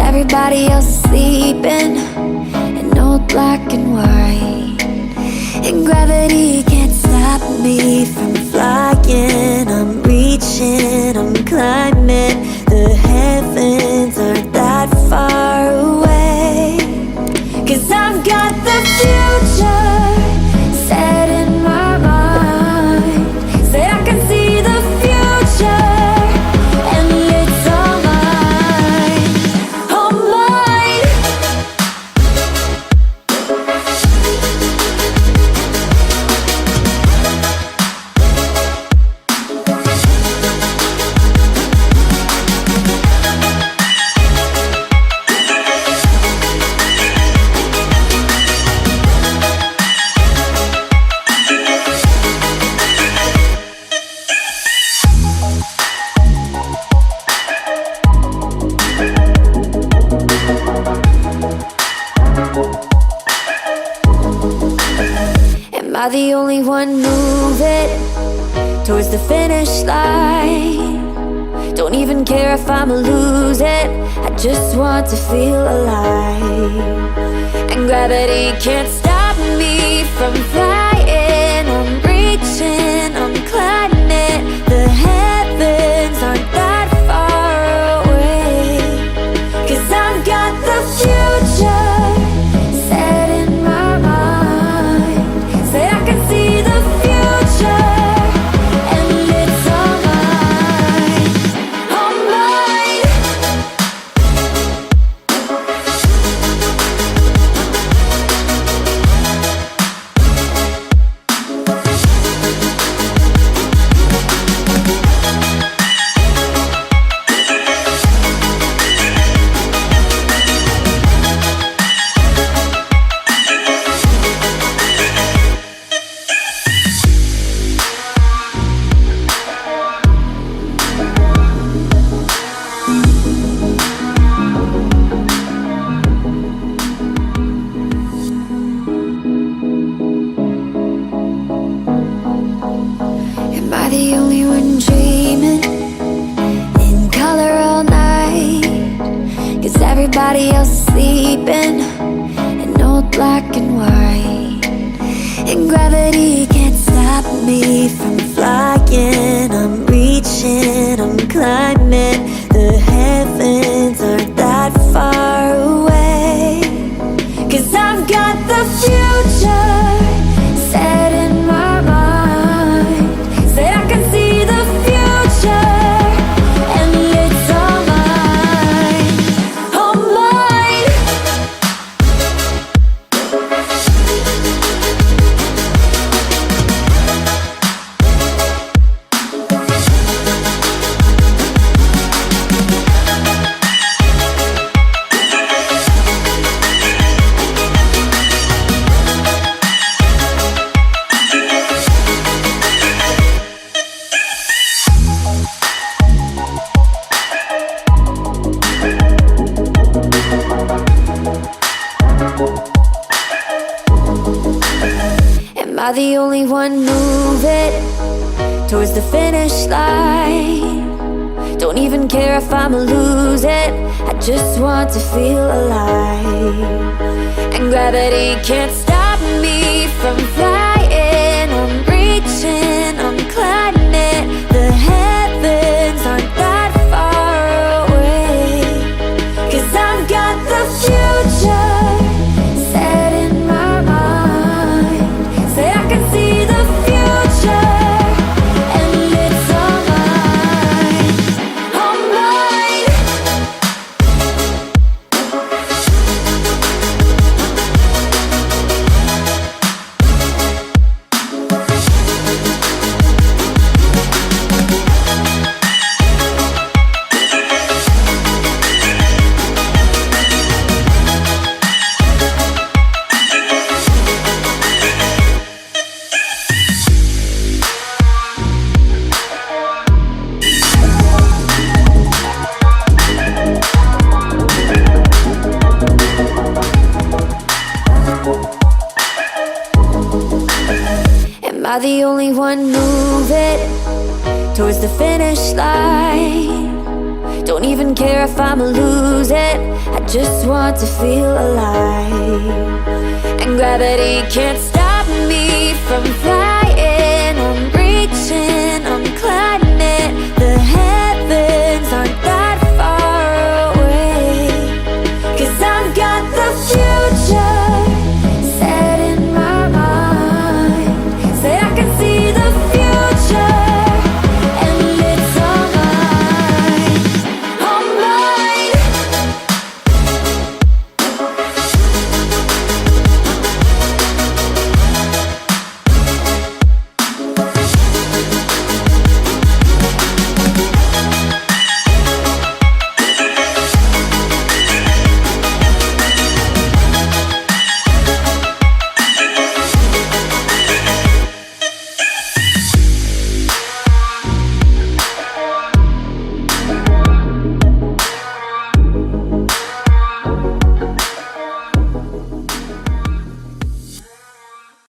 everybody else is sleeping in old black and white, and gravity can't stop me from flying. I'm reaching, I'm climbing. The heavens aren't that far away, 'cause I've got the future set in my mind. Said I can see the future, and it's all mine, all mine. Am I the only one moving towards the finish line? Don't even care if I'ma lose it, I just want to feel alive. And gravity can't stop me from flying. I'm reaching, I'm climbing. The heavens aren't that far away, 'cause I've got the future set in my mind. Say I can see the future, and it's all mine, all mine. Am I the only one dreaming in color all night? 'Cause everybody else is sleeping in old black and white, and gravity can't stop me from flying. I'm reaching, I'm climbing. The heavens aren't that far away, 'cause I've got the future set in my mind. Say I can see the future, and it's all mine, all mine. Am I the only one moving towards the finish line? Don't even care if I'ma lose it, I just want to feel alive. And gravity can't stop me from flying. I'm reaching, I'm climbing. The heavens aren't that far away, 'cause I've got the future set in my mind. Say I can see the future, and it's all mine, all mine. Am I the only one moving towards the finish line? Don't even care if I'ma lose it, I just want to feel alive. And gravity can't stop